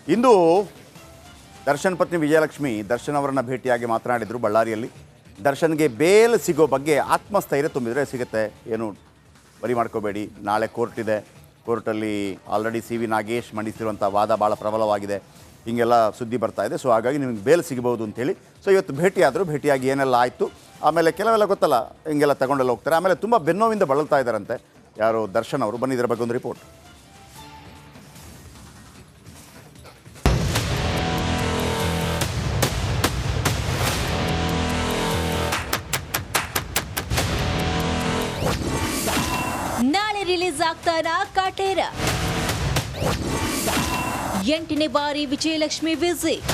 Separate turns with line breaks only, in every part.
ಇಂದು ದರ್ಶನ್ ಪತ್ನಿ ವಿಜಯಲಕ್ಷ್ಮಿ ದರ್ಶನ್ ಅವರನ್ನು ಭೇಟಿಯಾಗಿ ಮಾತನಾಡಿದರು ಬಳ್ಳಾರಿಯಲ್ಲಿ. ದರ್ಶನ್ಗೆ ಬೇಲ್ ಸಿಗೋ ಬಗ್ಗೆ ಆತ್ಮಸ್ಥೈರ್ಯ ತುಂಬಿದರೆ ಸಿಗುತ್ತೆ, ಏನು ವರಿ ಮಾಡ್ಕೋಬೇಡಿ, ನಾಳೆ ಕೋರ್ಟ್ ಇದೆ, ಕೋರ್ಟಲ್ಲಿ ಆಲ್ರೆಡಿ ಸಿ ವಿ ನಾಗೇಶ್ ಮಂಡಿಸಿರುವಂಥ ವಾದ ಭಾಳ ಪ್ರಬಲವಾಗಿದೆ, ಹೀಗೆಲ್ಲ ಸುದ್ದಿ ಬರ್ತಾ ಇದೆ. ಸೊ ಹಾಗಾಗಿ ನಿಮಗೆ ಬೇಲ್ ಸಿಗಬಹುದು ಅಂತೇಳಿ ಸೊ ಇವತ್ತು ಭೇಟಿಯಾಗಿ ಏನೆಲ್ಲ ಆಯಿತು, ಆಮೇಲೆ ಕೆಲವೆಲ್ಲ ಗೊತ್ತಲ್ಲ ಹಿಂಗೆಲ್ಲ ತಗೊಂಡೆಲ್ಲ ಹೋಗ್ತಾರೆ. ಆಮೇಲೆ ತುಂಬ ಬೆನ್ನೋವಿಂದ ಬಳಲ್ತಾ ಇದ್ದಾರಂತೆ ಯಾರು ದರ್ಶನ್ ಅವರು. ಬನ್ನಿ ಇದರ ಬಗ್ಗೆ ಒಂದು ರಿಪೋರ್ಟ್.
ನಾಳೆ ರಿಲೀಸ್ ಆಗ್ತಾರಾ ಕಾಟೇರ. 8ನೇ ಬಾರಿ ವಿಜಯಲಕ್ಷ್ಮಿ ವಿಸಿಟ್.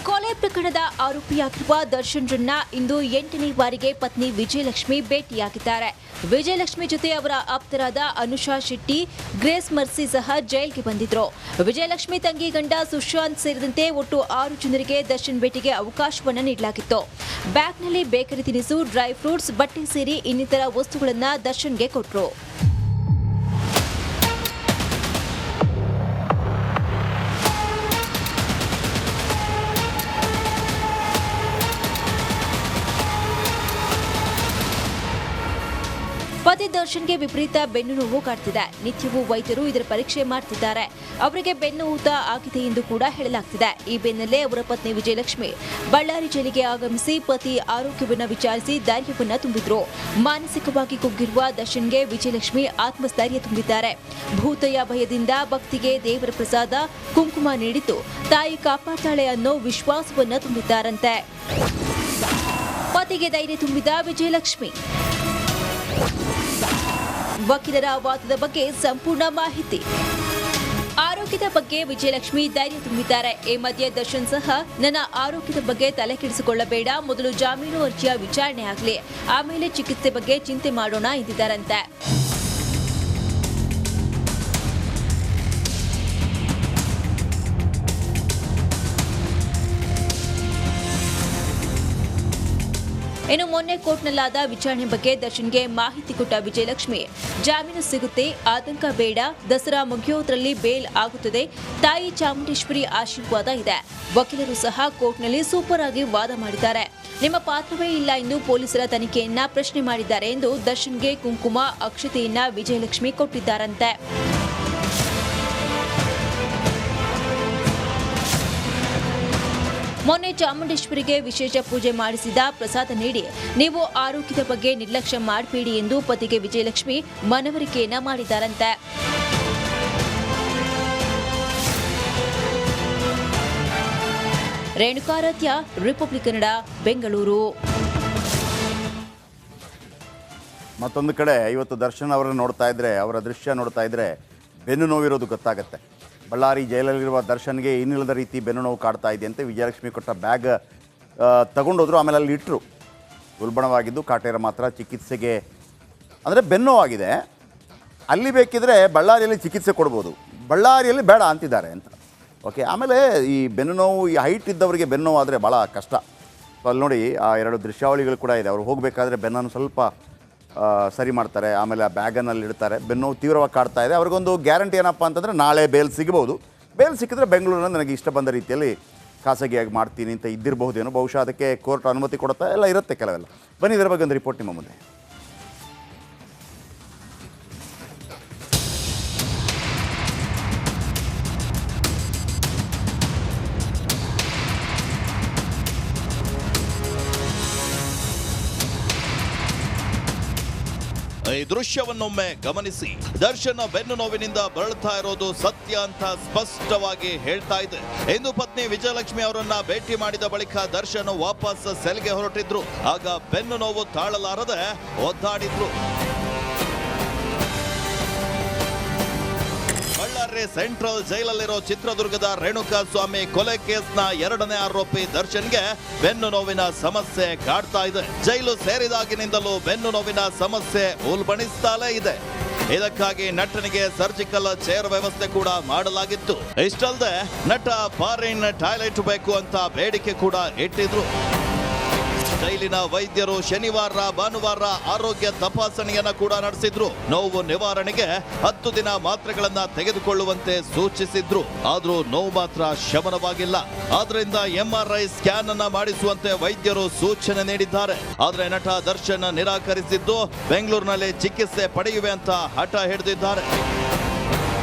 ಕೊಲೆ ಪ್ರಕರಣದ ಆರೋಪಿಯಾಗಿರುವ ದರ್ಶನ್ರನ್ನ ಇಂದು 8ನೇ ಬಾರಿಗೆ ಪತ್ನಿ ವಿಜಯಲಕ್ಷ್ಮಿ ಭೇಟಿಯಾಗಿದ್ದಾರೆ. ವಿಜಯಲಕ್ಷ್ಮಿ ಜೊತೆ ಅವರ ಆಪ್ತರಾದ ಅನುಷಾ ಶೆಟ್ಟಿ, ಗ್ರೇಸ್ ಮರ್ಸಿ ಸಹ ಜೈಲ್ಗೆ ಬಂದಿದ್ರು. ವಿಜಯಲಕ್ಷ್ಮಿ ತಂಗಿ ಗಂಡ ಸುಶಾಂತ್ ಸೇರಿದಂತೆ ಒಟ್ಟು 6 ಜನರಿಗೆ ದರ್ಶನ್ ಭೇಟಿಗೆ ಅವಕಾಶವನ್ನು ನೀಡಲಾಗಿತ್ತು. ಬ್ಯಾಗ್ನಲ್ಲಿ ಬೇಕರಿ ತಿನಿಸು, ಡ್ರೈ ಫ್ರೂಟ್ಸ್, ಬಟ್ಟೆ ಸೇರಿ ಇನ್ನಿತರ ವಸ್ತುಗಳನ್ನು ದರ್ಶನ್ಗೆ ಕೊಟ್ಟರು. ಪತಿ ದರ್ಶನ್ಗೆ ವಿಪರೀತ ಬೆನ್ನು ನೋವು ಕಾಡ್ತಿದೆ. ನಿತ್ಯವೂ ವೈದ್ಯರು ಇದರ ಪರೀಕ್ಷೆ ಮಾಡ್ತಿದ್ದಾರೆ. ಅವರಿಗೆ ಬೆನ್ನು ಊತ ಆಗಿದೆ ಎಂದು ಕೂಡ ಹೇಳಲಾಗ್ತಿದೆ. ಈ ಬೆನ್ನಲ್ಲೇ ಅವರ ಪತ್ನಿ ವಿಜಯಲಕ್ಷ್ಮಿ ಬಳ್ಳಾರಿ ಜೈಲಿಗೆ ಆಗಮಿಸಿ ಪತಿ ಆರೋಗ್ಯವನ್ನು ವಿಚಾರಿಸಿ ಧೈರ್ಯವನ್ನ ತುಂಬಿದ್ರು. ಮಾನಸಿಕವಾಗಿ ಕುಗ್ಗಿರುವ ದರ್ಶನ್ಗೆ ವಿಜಯಲಕ್ಷ್ಮಿ ಆತ್ಮಸ್ಥೈರ್ಯ ತುಂಬಿದ್ದಾರೆ. ಭೂತಯ ಭಯದಿಂದ ಭಕ್ತಿಗೆ ದೇವರ ಪ್ರಸಾದ ಕುಂಕುಮ ನೀಡಿದ್ದು ತಾಯಿ ಕಾಪಾಡ್ತಾಳೆ ಅನ್ನೋ ವಿಶ್ವಾಸವನ್ನ ತುಂಬಿದ್ದಾರಂತೆ. ಪತಿಗೆ ಧೈರ್ಯ ತುಂಬಿದ ವಿಜಯಲಕ್ಷ್ಮಿ. ವಕೀಲರ ವಾದದ ಬಗ್ಗೆ ಸಂಪೂರ್ಣ ಮಾಹಿತಿ. ಆರೋಗ್ಯದ ಬಗ್ಗೆ ವಿಜಯಲಕ್ಷ್ಮಿ ಧೈರ್ಯ ತುಂಬಿದ್ದಾರೆ. ಈ ಮಧ್ಯೆ ದರ್ಶನ್ ಸಹ ನನ್ನ ಆರೋಗ್ಯದ ಬಗ್ಗೆ ತಲೆ ಕೆಡಿಸಿಕೊಳ್ಳಬೇಡ, ಮೊದಲು ಜಾಮೀನು ಅರ್ಜಿಯ ವಿಚಾರಣೆ ಆಗಲಿ, ಆಮೇಲೆ ಚಿಕಿತ್ಸೆ ಬಗ್ಗೆ ಚಿಂತೆ ಮಾಡೋಣ ಎಂದಿದ್ದಾರಂತೆ. ಇನ್ನು ಮೊನ್ನೆ ಕೋರ್ಟ್ನಲ್ಲಾದ ವಿಚಾರಣೆ ಬಗ್ಗೆ ದರ್ಶನ್ಗೆ ಮಾಹಿತಿ ಕೊಟ್ಟ ವಿಜಯಲಕ್ಷ್ಮಿ, ಜಾಮೀನು ಸಿಗುತ್ತೆ, ಆತಂಕ ಬೇಡ, ದಸರಾ ಮುಗಿಯೋದ್ರಲ್ಲಿ ಬೇಲ್ ಆಗುತ್ತದೆ, ತಾಯಿ ಚಾಮುಂಡೇಶ್ವರಿ ಆಶೀರ್ವಾದ ಇದೆ. ವಕೀಲರು ಸಹ ಕೋರ್ಟ್ನಲ್ಲಿ ಸೂಪರ್ ಆಗಿ ವಾದ ಮಾಡಿದ್ದಾರೆ. ನಿಮ್ಮ ಪಾತ್ರವೇ ಇಲ್ಲ ಎಂದು ಪೊಲೀಸರ ತನಿಖೆಯನ್ನ ಪ್ರಶ್ನೆ ಮಾಡಿದ್ದಾರೆ ಎಂದು ದರ್ಶನ್ಗೆ ಕುಂಕುಮ, ಅಕ್ಷತೆಯನ್ನ ವಿಜಯಲಕ್ಷ್ಮಿ ಕೊಟ್ಟಿದ್ದಾರಂತೆ. ಮೊನ್ನೆ ಚಾಮುಂಡೇಶ್ವರಿಗೆ ವಿಶೇಷ ಪೂಜೆ ಮಾಡಿಸಿದ ಪ್ರಸಾದ ನೀಡಿ ನೀವು ಆರೋಗ್ಯದ ಬಗ್ಗೆ ನಿರ್ಲಕ್ಷ್ಯ ಮಾಡಬೇಡಿ ಎಂದು ಪತಿಗೆ ವಿಜಯಲಕ್ಷ್ಮಿ ಮನವರಿಕೆಯನ್ನ ಮಾಡಿದ್ದಾರಂತೆ. ರೇಣುಕಾರಾಧ್ಯ, ರಿಪಬ್ಲಿಕ್ ಕನ್ನಡ, ಬೆಂಗಳೂರು.
ಮತ್ತೊಂದು ಕಡೆ ಇವತ್ತು ದರ್ಶನ್ ಅವರನ್ನು ನೋಡ್ತಾ ಇದ್ರೆ, ಅವರ ದೃಶ್ಯ ನೋಡ್ತಾ ಇದ್ರೆ ಬೆನ್ನು ನೋವಿರೋದು ಗೊತ್ತಾಗುತ್ತೆ. ಬಳ್ಳಾರಿ ಜೈಲಲ್ಲಿರುವ ದರ್ಶನ್ಗೆ ಇನ್ನಿಲ್ಲದ ರೀತಿ ಬೆನ್ನು ನೋವು ಕಾಡ್ತಾ ಇದೆಯಂತೆ. ವಿಜಯಲಕ್ಷ್ಮಿ ಕೊಟ್ಟ ಬ್ಯಾಗ್ ತಗೊಂಡೋದ್ರು, ಆಮೇಲೆ ಅಲ್ಲಿ ಇಟ್ಟರು. ಉಲ್ಬಣವಾಗಿದ್ದು ಕಾಟೇರ ಮಾತ್ರ ಚಿಕಿತ್ಸೆಗೆ, ಅಂದರೆ ಬೆನ್ನೋವಾಗಿದೆ, ಅಲ್ಲಿ ಬೇಕಿದ್ರೆ ಬಳ್ಳಾರಿಯಲ್ಲಿ ಚಿಕಿತ್ಸೆ ಕೊಡ್ಬೋದು, ಬಳ್ಳಾರಿಯಲ್ಲಿ ಬೇಡ ಅಂತಿದ್ದಾರೆ ಅಂತ. ಓಕೆ, ಆಮೇಲೆ ಈ ಬೆನ್ನು ನೋವು, ಈ ಹೈಟ್ ಇದ್ದವರಿಗೆ ಬೆನ್ನು ನೋವು ಆದರೆ ಭಾಳ ಕಷ್ಟ. ಸೊ ಅಲ್ಲಿ ನೋಡಿ ಆ 2 ದೃಶ್ಯಾವಳಿಗಳು ಕೂಡ ಇದೆ. ಅವರು ಹೋಗಬೇಕಾದ್ರೆ ಬೆನ್ನನ್ನು ಸ್ವಲ್ಪ ಸರಿ ಮಾಡ್ತಾರೆ, ಆಮೇಲೆ ಆ ಬ್ಯಾಗನಲ್ಲಿ ಇಡ್ತಾರೆ. ಬೆನ್ನು ತೀವ್ರವಾಗಿ ಕಾಡ್ತಾ ಇದೆ. ಅವ್ರಿಗೊಂದು ಗ್ಯಾರಂಟಿ ಏನಪ್ಪ ಅಂತಂದರೆ ನಾಳೆ ಬೇಲ್ ಸಿಗ್ಬೋದು. ಬೇಲ್ ಸಿಕ್ಕಿದ್ರೆ ಬೆಂಗಳೂರಿನ ನನಗೆ ಇಷ್ಟ ಬಂದ ರೀತಿಯಲ್ಲಿ ಖಾಸಗಿಯಾಗಿ ಮಾಡ್ತೀನಿ ಅಂತ ಇದ್ದಿರಬಹುದೇನೋ. ಬಹುಶಃ ಅದಕ್ಕೆ ಕೋರ್ಟ್ ಅನುಮತಿ ಕೊಡುತ್ತಾ ಎಲ್ಲ ಇರುತ್ತೆ ಕೆಲವೆಲ್ಲ. ಬನ್ನಿ ಇದರ ಬಗ್ಗೆ ಒಂದು ರಿಪೋರ್ಟ್ ನಿಮ್ಮ ಮುಂದೆ.
ಈ ದೃಶ್ಯವನ್ನೊಮ್ಮೆ ಗಮನಿಸಿ. ದರ್ಶನ್ ಬೆನ್ನು ನೋವಿನಿಂದ ಬಳಲ್ತಾ ಇರೋದು ಸತ್ಯ ಅಂತ ಸ್ಪಷ್ಟವಾಗಿ ಹೇಳ್ತಾ ಇದೆ. ಇಂದು ಪತ್ನಿ ವಿಜಯಲಕ್ಷ್ಮಿ ಅವರನ್ನ ಭೇಟಿ ಮಾಡಿದ ಬಳಿಕ ದರ್ಶನ್ ವಾಪಸ್ ಸೆಲ್ಗೆ ಹೊರಟಿದ್ರು. ಆಗ ಬೆನ್ನು ನೋವು ತಾಳಲಾರದೆ ಒದ್ದಾಡಿದ್ರು. ಬಳ್ಳಾರಿ ಸೆಂಟ್ರಲ್ ಜೈಲಲ್ಲಿರೋ ಚಿತ್ರದುರ್ಗದ ರೇಣುಕಾ ಸ್ವಾಮಿ ಕೊಲೆ ಕೇಸ್ನ 2ನೇ ಆರೋಪಿ ದರ್ಶನ್ಗೆ ಬೆನ್ನು ನೋವಿನ ಸಮಸ್ಯೆ ಕಾಡ್ತಾ ಇದೆ. ಜೈಲು ಸೇರಿದಾಗಿನಿಂದಲೂ ಬೆನ್ನು ನೋವಿನ ಸಮಸ್ಯೆ ಉಲ್ಬಣಿಸ್ತಾಲೇ ಇದೆ. ಇದಕ್ಕಾಗಿ ನಟನಿಗೆ ಸರ್ಜಿಕಲ್ ಚೇರ್ ವ್ಯವಸ್ಥೆ ಕೂಡ ಮಾಡಲಾಗಿತ್ತು. ಇಷ್ಟಲ್ಲದೆ ನಟ ಫಾರಿನ್ ಟಾಯ್ಲೆಟ್ ಬೇಕು ಅಂತ ಬೇಡಿಕೆ ಕೂಡ ಇಟ್ಟಿದ್ರು. ಜೈಲಿನ ವೈದ್ಯರು ಶನಿವಾರ ಭಾನುವಾರ ಆರೋಗ್ಯ ತಪಾಸಣೆಯನ್ನ ಕೂಡ ನಡೆಸಿದ್ರು. ನೋವು ನಿವಾರಣೆಗೆ 10 ದಿನ ಮಾತ್ರೆಗಳನ್ನ ತೆಗೆದುಕೊಳ್ಳುವಂತೆ ಸೂಚಿಸಿದ್ರು. ಆದ್ರೂ ನೋವು ಮಾತ್ರ ಶಮನವಾಗಿಲ್ಲ. ಆದ್ರಿಂದ MRI ಸ್ಕ್ಯಾನ್ ಅನ್ನ ಮಾಡಿಸುವಂತೆ ವೈದ್ಯರು ಸೂಚನೆ ನೀಡಿದ್ದಾರೆ. ಆದ್ರೆ ನಟ ದರ್ಶನ್ ನಿರಾಕರಿಸಿದ್ದು ಬೆಂಗಳೂರಿನಲ್ಲಿ ಚಿಕಿತ್ಸೆ ಪಡೆಯುವೆ ಅಂತ ಹಠ ಹಿಡಿದಿದ್ದಾರೆ.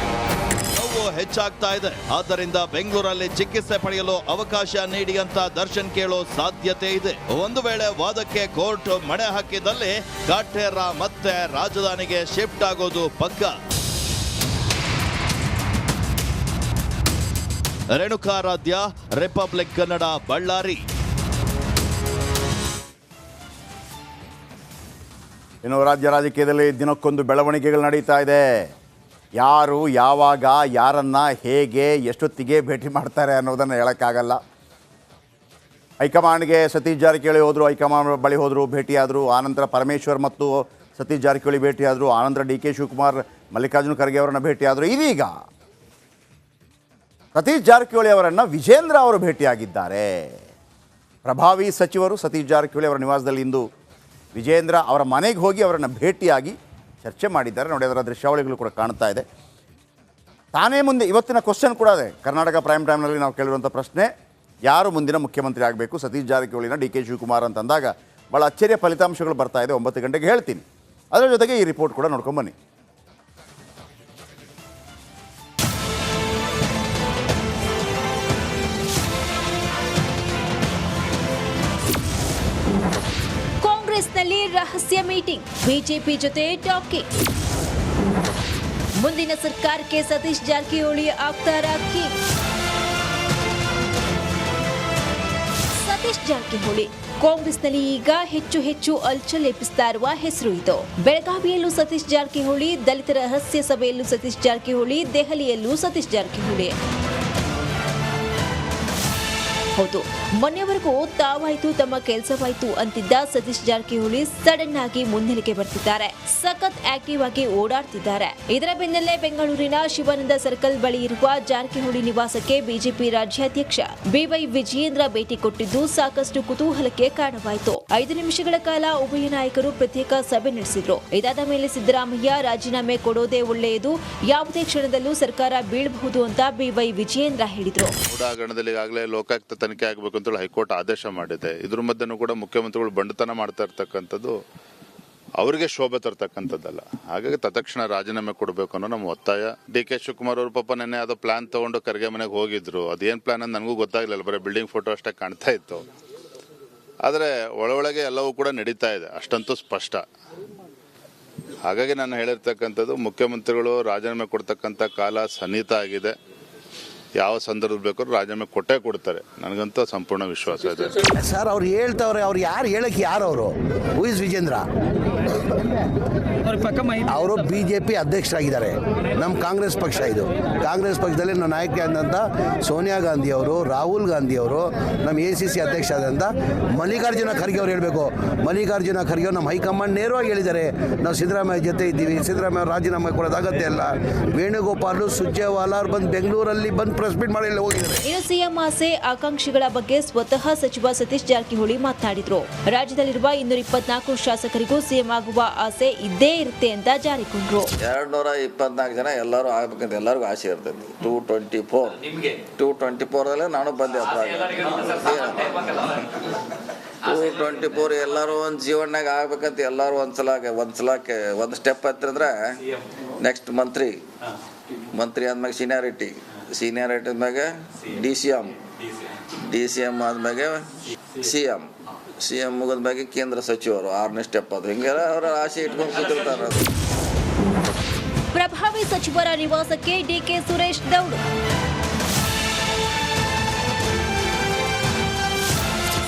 ಹೆಚ್ಚಾಗ್ತಾ ಇದೆ, ಆದ್ದರಿಂದ ಬೆಂಗಳೂರಲ್ಲಿ ಚಿಕಿತ್ಸೆ ಪಡೆಯಲು ಅವಕಾಶ ನೀಡಿ ಅಂತ ದರ್ಶನ್ ಕೇಳೋ ಸಾಧ್ಯತೆ ಇದೆ. ಒಂದು ವೇಳೆ ವಾದಕ್ಕೆ ಕೋರ್ಟ್ ಮಣೆ ಹಾಕಿದಲ್ಲಿ ಕಾಟೇರ ಮತ್ತೆ ರಾಜಧಾನಿಗೆ ಶಿಫ್ಟ್ ಆಗೋದು ಪಕ್ಕ. ರೇಣುಕಾರಾಧ್ಯ, ರಿಪಬ್ಲಿಕ್ ಕನ್ನಡ, ಬಳ್ಳಾರಿ.
ಇನ್ನು ರಾಜ್ಯ ರಾಜಕೀಯದಲ್ಲಿ ದಿನಕ್ಕೊಂದು ಬೆಳವಣಿಗೆಗಳು ನಡೀತಾ ಇದೆ. ಯಾರು ಯಾವಾಗ ಯಾರನ್ನ ಹೇಗೆ ಎಷ್ಟೊತ್ತಿಗೆ ಭೇಟಿ ಮಾಡ್ತಾರೆ ಅನ್ನೋದನ್ನು ಹೇಳೋಕ್ಕಾಗಲ್ಲ. ಹೈಕಮಾಂಡ್ಗೆ ಸತೀಶ್ ಜಾರಕಿಹೊಳಿ ಹೋದರು, ಹೈಕಮಾಂಡ್ ಬಳಿ ಹೋದರು, ಭೇಟಿಯಾದರು. ಆನಂತರ ಪರಮೇಶ್ವರ್ ಮತ್ತು ಸತೀಶ್ ಜಾರಕಿಹೊಳಿ ಭೇಟಿಯಾದರು. ಆನಂತರ DK ಶಿವಕುಮಾರ್ ಮಲ್ಲಿಕಾರ್ಜುನ ಖರ್ಗೆ ಅವರನ್ನು ಭೇಟಿಯಾದರು. ಇದೀಗ ಸತೀಶ್ ಜಾರಕಿಹೊಳಿ ಅವರನ್ನು ವಿಜೇಂದ್ರ ಅವರು ಭೇಟಿಯಾಗಿದ್ದಾರೆ. ಪ್ರಭಾವಿ ಸಚಿವರು ಸತೀಶ್ ಜಾರಕಿಹೊಳಿ ಅವರ ನಿವಾಸದಲ್ಲಿ ಇಂದು ವಿಜೇಂದ್ರ ಅವರ ಮನೆಗೆ ಹೋಗಿ ಅವರನ್ನು ಭೇಟಿಯಾಗಿ ಚರ್ಚೆ ಮಾಡಿದ್ದಾರೆ. ನೋಡಿ, ಅದರ ದೃಶ್ಯಾವಳಿಗಳು ಕೂಡ ಕಾಣ್ತಾ ಇದೆ. ತಾನೇ ಮುಂದೆ ಇವತ್ತಿನ ಕ್ವಶನ್ ಕೂಡ ಇದೆ. ಕರ್ನಾಟಕ ಪ್ರೈಮ್ ಟೈಮ್ನಲ್ಲಿ ನಾವು ಕೇಳಿರುವಂಥ ಪ್ರಶ್ನೆ, ಯಾರು ಮುಂದಿನ ಮುಖ್ಯಮಂತ್ರಿ ಆಗಬೇಕು, ಸತೀಶ್ ಜಾರಕಿಹೊಳಿನ DK ಶಿವಕುಮಾರ್ ಅಂತಂದಾಗ ಭಾಳ ಅಚ್ಚರಿಯ ಫಲಿತಾಂಶಗಳು ಬರ್ತಾ ಇದೆ. 9 ಗಂಟೆಗೆ ಹೇಳ್ತೀನಿ. ಅದರ ಜೊತೆಗೆ ಈ ರಿಪೋರ್ಟ್ ಕೂಡ ನೋಡ್ಕೊಂಬನ್ನಿ.
ಕಾಂಗ್ರೆಸ್ನಲ್ಲಿ ರಹಸ್ಯ ಮೀಟಿಂಗ್, ಬಿಜೆಪಿ ಜೊತೆ ಟಾಕಿಂಗ್. ಮುಂದಿನ ಸರ್ಕಾರಕ್ಕೆ ಸತೀಶ್ ಜಾರಕಿಹೊಳಿ ಆಗ್ತಾರಾ ಕಿಂಗ್? ಸತೀಶ್ ಜಾರಕಿಹೊಳಿ ಕಾಂಗ್ರೆಸ್ನಲ್ಲಿ ಈಗ ಹೆಚ್ಚು ಅಲ್ಚಲ್ ಎಬ್ಬಿಸ್ತಾ ಇರುವ ಹೆಸರು ಇದು. ಬೆಳಗಾವಿಯಲ್ಲೂ ಸತೀಶ್ ಜಾರಕಿಹೊಳಿ, ದಲಿತರ ರಹಸ್ಯ ಸಭೆಯಲ್ಲೂ ಸತೀಶ್ ಜಾರಕಿಹೊಳಿ, ದೆಹಲಿಯಲ್ಲೂ ಸತೀಶ್ ಜಾರಕಿಹೊಳಿ. ಹೌದು, ಮೊನ್ನೆವರೆಗೂ ತಾವಾಯ್ತು ತಮ್ಮ ಕೆಲಸವಾಯ್ತು ಅಂತಿದ್ದ ಸತೀಶ್ ಜಾರಕಿಹೊಳಿ ಸಡನ್ ಆಗಿ ಮುನ್ನೆಲೆಗೆ ಬರ್ತಿದ್ದಾರೆ. ಸಖತ್ ಆಕ್ಟಿವ್ ಆಗಿ ಓಡಾಡ್ತಿದ್ದಾರೆ. ಇದರ ಬೆನ್ನಲ್ಲೇ ಬೆಂಗಳೂರಿನ ಶಿವಾನಂದ ಸರ್ಕಲ್ ಬಳಿ ಇರುವ ಜಾರಕಿಹೊಳಿ ನಿವಾಸಕ್ಕೆ ಬಿಜೆಪಿ ರಾಜ್ಯಾಧ್ಯಕ್ಷ BY ವಿಜಯೇಂದ್ರ ಭೇಟಿ ಕೊಟ್ಟಿದ್ದು ಸಾಕಷ್ಟು ಕುತೂಹಲಕ್ಕೆ ಕಾರಣವಾಯಿತು. 5 ನಿಮಿಷಗಳ ಕಾಲ ಉಭಯ ನಾಯಕರು ಪ್ರತ್ಯೇಕ ಸಭೆ ನಡೆಸಿದ್ರು. ಇದಾದ ಮೇಲೆ ಸಿದ್ದರಾಮಯ್ಯ ರಾಜೀನಾಮೆ ಕೊಡೋದೇ ಒಳ್ಳೆಯದು, ಯಾವುದೇ ಕ್ಷಣದಲ್ಲೂ ಸರ್ಕಾರ ಬೀಳಬಹುದು ಅಂತ BY ವಿಜಯೇಂದ್ರ ಹೇಳಿದ್ರು.
ಲೋಕಾಯುಕ್ತ ತನಿಖೆ ಆಗಬೇಕು ಅಂತ ಹೈಕೋರ್ಟ್ ಆದೇಶ ಮಾಡಿದೆ. ಇದ್ರ ಮಧ್ಯೆನೂ ಕೂಡ ಮುಖ್ಯಮಂತ್ರಿಗಳು ಬಂಡತನ ಮಾಡ್ತಾ ಇರ್ತಕ್ಕಂಥದ್ದು ಅವರಿಗೆ ಶೋಭೆ ತರ್ತಕ್ಕಂಥದ್ದಲ್ಲ. ಹಾಗಾಗಿ ತತ್ಕ್ಷಣ ರಾಜೀನಾಮೆ ಕೊಡಬೇಕು ಅನ್ನೋ ನಮ್ಮ ಒತ್ತಾಯ. DK ಶಿವಕುಮಾರ್ ಅವರು ಪಾಪ ನೆನ್ನೆ ಯಾವುದೋ ಪ್ಲಾನ್ ತಗೊಂಡು ಖರ್ಗೆ ಮನೆಗೆ ಹೋಗಿದ್ರು. ಅದೇನು ಪ್ಲಾನ್ ಅಂತ ನನಗೂ ಗೊತ್ತಾಗ್ಲಿಲ್ಲ, ಬರೀ ಬಿಲ್ಡಿಂಗ್ ಫೋಟೋ ಅಷ್ಟೇ ಕಾಣ್ತಾ ಇತ್ತು. ಆದರೆ ಒಳಗೆ ಎಲ್ಲವೂ ಕೂಡ ನಡೀತಾ ಇದೆ, ಅಷ್ಟಂತೂ ಸ್ಪಷ್ಟ. ಹಾಗಾಗಿ ನಾನು ಹೇಳಿರ್ತಕ್ಕಂಥದ್ದು, ಮುಖ್ಯಮಂತ್ರಿಗಳು ರಾಜೀನಾಮೆ ಕೊಡ್ತಕ್ಕಂಥ ಕಾಲ ಸನ್ನಿಹಿತ ಆಗಿದೆ. ಯಾವ ಸಂದರ್ಭದಲ್ಲಿ ಬೇಕಾದ್ರೂ ರಾಜೀನಾಮೆ ಕೊಟ್ಟೇ ಕೊಡ್ತಾರೆ, ನನಗಂತೂ ಸಂಪೂರ್ಣ ವಿಶ್ವಾಸ ಇದೆ.
ಸರ್ ಅವ್ರು ಹೇಳ್ತವ್ರೆ, ಅವ್ರು ಯಾರು ಹೇಳಕ್ಕೆ ಯಾರು ಅವರು? Who is Vijendra? ಅವರು BJP ಅಧ್ಯಕ್ಷರಾಗಿದ್ದಾರೆ. ನಮ್ಮ ಕಾಂಗ್ರೆಸ್ ಪಕ್ಷ ಇದು. ಕಾಂಗ್ರೆಸ್ ಪಕ್ಷದಲ್ಲಿ ನಮ್ಮ ನಾಯಕಿ ಆದಂಥ ಸೋನಿಯಾ ಗಾಂಧಿ ಅವರು, ರಾಹುಲ್ ಗಾಂಧಿ ಅವರು, ನಮ್ಮ ACC ಅಧ್ಯಕ್ಷ ಆದಂಥ ಮಲ್ಲಿಕಾರ್ಜುನ ಖರ್ಗೆ ಅವ್ರು ಹೇಳಬೇಕು. ಮಲ್ಲಿಕಾರ್ಜುನ ಖರ್ಗೆ ಅವರು ನಮ್ಮ ಹೈಕಮಾಂಡ್ ನೇರವಾಗಿ ಹೇಳಿದ್ದಾರೆ, ನಾವು ಸಿದ್ದರಾಮಯ್ಯ ಜೊತೆ ಇದ್ದೀವಿ, ಸಿದ್ದರಾಮಯ್ಯ ರಾಜೀನಾಮೆ ಕೊಡೋದು ಅಗತ್ಯ ಇಲ್ಲ. ವೇಣುಗೋಪಾಲ್, ಸುರ್ಜೇವಾಲಾ ಅವ್ರು ಬಂದು ಬೆಂಗಳೂರಲ್ಲಿ ಬಂದು ಪ್ರೆಸ್ ಮೀಟ್ ಮಾಡಿ ಹೋಗಿದ್ದಾರೆ.
ಇನ್ನು CM ಆಸೆ ಆಕಾಂಕ್ಷಿಗಳ ಬಗ್ಗೆ ಸ್ವತಃ ಸಚಿವ ಸತೀಶ್ ಜಾರಕಿಹೊಳಿ ಮಾತನಾಡಿದ್ರು. ರಾಜ್ಯದಲ್ಲಿರುವ 224 ಶಾಸಕರಿಗೂ CM ಆಗುವ ಆಸೆ ಇದ್ದೇ ಇರುತ್ತೆ ಅಂತ ಜಾರಿಕೊಂಡ್ರು.
224 ಜನ ಎಲ್ಲರೂ ಆಗ್ಬೇಕಂತ ಎಲ್ಲರಿಗೂ ಆಸೆ ಇರ್ತೈತಿ. 224 ನಾನು ಬಂದೆ. 224 ಎಲ್ಲರೂ ಒಂದು ಜೀವನದಾಗ ಆಗ್ಬೇಕಂತ ಎಲ್ಲರೂ ಒಂದು ಸ್ಟೆಪ್ ಹತ್ತಿರಂದ್ರೆ ನೆಕ್ಸ್ಟ್ ಮಂತ್ರಿ ಆದ್ಮೇಲೆ ಸೀನಿಯಾರಿಟಿ ಮ್ಯಾಗೆ DCM ಆದ್ಮೇಲೆ CM ಮುಗಿದ್ಮ್ಯಾಗೆ ಕೇಂದ್ರ ಸಚಿವರು 6ನೇ ಸ್ಟೆಪ್. ಅದು ಹಿಂಗೆಲ್ಲ ಅವರ ಆಸೆ ಇಟ್ಕೊಂಡು ಕೂತಿರ್ತಾರೆ.
ಪ್ರಭಾವಿ ಸಚಿವರ ನಿವಾಸಕ್ಕೆ DK ಸುರೇಶ್ ದೌಡು.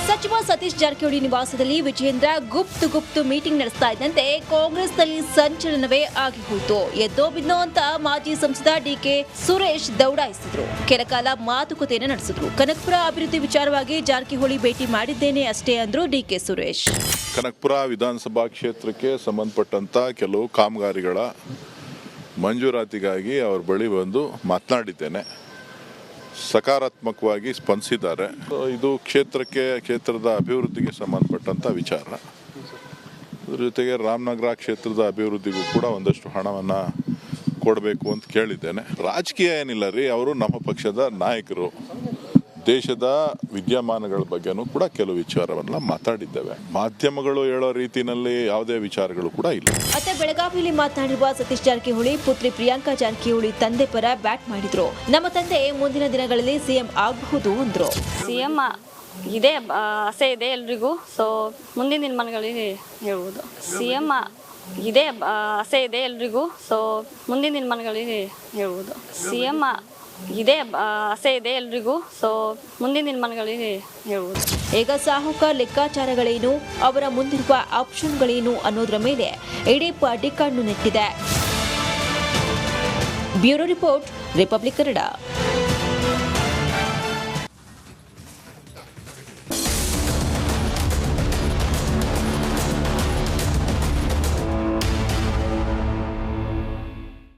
ಸಚಿವ ಸತೀಶ್ ಜಾರಕಿಹೊಳಿ ನಿವಾಸದಲ್ಲಿ ವಿಜೇಂದ್ರ ಗುಪ್ತು ಮೀಟಿಂಗ್ ನಡೆಸ್ತಾ ಇದ್ದಂತೆ ಕಾಂಗ್ರೆಸ್ನಲ್ಲಿ ಸಂಚಲನವೇ ಆಗಿ ಹೋಯಿತು. ಎದ್ದೋ ಬಿದ್ದೋ ಅಂತ ಮಾಜಿ ಸಂಸದ DK ಸುರೇಶ್ ದೌಡಾಯಿಸಿದ್ರು. ಕೆಲಕಾಲ ಮಾತುಕತೆಯನ್ನು ನಡೆಸಿದ್ರು. ಕನಕಪುರ ಅಭಿವೃದ್ಧಿ ವಿಚಾರವಾಗಿ ಜಾರಕಿಹೊಳಿ ಭೇಟಿ ಮಾಡಿದ್ದೇನೆ ಅಷ್ಟೇ ಅಂದ್ರು DK ಸುರೇಶ್.
ಕನಕಪುರ ವಿಧಾನಸಭಾ ಕ್ಷೇತ್ರಕ್ಕೆ ಸಂಬಂಧಪಟ್ಟಂತ ಕೆಲವು ಕಾಮಗಾರಿಗಳ ಮಂಜೂರಾತಿಗಾಗಿ ಅವ್ರ ಬಳಿ ಬಂದು ಮಾತನಾಡಿದ್ದೇನೆ. ಸಕಾರಾತ್ಮಕವಾಗಿ ಸ್ಪಂದಿಸಿದ್ದಾರೆ. ಇದು ಕ್ಷೇತ್ರದ ಅಭಿವೃದ್ಧಿಗೆ ಸಂಬಂಧಪಟ್ಟಂಥ ವಿಚಾರ. ಅದ್ರ ಜೊತೆಗೆ ರಾಮನಗರ ಕ್ಷೇತ್ರದ ಅಭಿವೃದ್ಧಿಗೂ ಕೂಡ ಒಂದಷ್ಟು ಹಣವನ್ನು ಕೊಡಬೇಕು ಅಂತ ಕೇಳಿದ್ದೇನೆ. ರಾಜಕೀಯ ಏನಿಲ್ಲ ರೀ, ಅವರು ನಮ್ಮ ಪಕ್ಷದ ನಾಯಕರು. ದೇಶದ ವಿದ್ಯಮಾನಗಳ ಬಗ್ಗೆನೂ ಕೂಡ ಕೆಲವು ವಿಚಾರವನ್ನ ಮಾತಾಡಿದ್ದೇವೆ. ಮಾಧ್ಯಮಗಳು ಹೇಳೋ ರೀತಿಯಲ್ಲಿ ಯಾವುದೇ ವಿಚಾರಗಳು ಕೂಡ ಇಲ್ಲ.
ಮತ್ತೆ ಬೆಳಗಾವಿಯಲ್ಲಿ ಮಾತನಾಡಿರುವ ಸತೀಶ್ ಜಾರಕಿಹೊಳಿ ಪುತ್ರಿ ಪ್ರಿಯಾಂಕಾ ಜಾರಕಿಹೊಳಿ ತಂದೆ ಪರ ಬ್ಯಾಟ್ ಮಾಡಿದ್ರು. ನಮ್ಮ ತಂದೆ ಮುಂದಿನ ದಿನಗಳಲ್ಲಿ ಸಿಎಂ ಆಗಬಹುದು ಅಂದ್ರು.
ಸಿಎಂ ಇದೇ ಆಸೆ ಇದೆ ಎಲ್ರಿಗೂ. ಸೊ ಮುಂದಿನ ದಿನಮಾನಗಳಿಗೆ ಹೇಳುವುದು ಸಿಎಂ ಇದೇ ಆಸೆ ಇದೆ ಎಲ್ರಿಗೂ. ಸೊ ಮುಂದಿನ ದಿನಮಾನಗಳಿಗೆ ಹೇಳುವುದು ಸಿಎಂ ಇದೇ ಆಸೆ ಇದೆ ಎಲ್ರಿಗೂ. ಸೊ ಮುಂದಿನ ದಿನಮಾನಗಳಿಗೆ ಹೇಳುವುದು.
ಈಗ ಸಾಹುಕಾರ್ ಲೆಕ್ಕಾಚಾರಗಳೇನು, ಅವರ ಮುಂದಿರುವ ಆಪ್ಷನ್ಗಳೇನು ಅನ್ನೋದರ ಮೇಲೆ ಇಡೀ ಪಾರ್ಟಿ ಕಣ್ಣು ನೆಟ್ಟಿದೆ. Bureau report, Republic Kannada.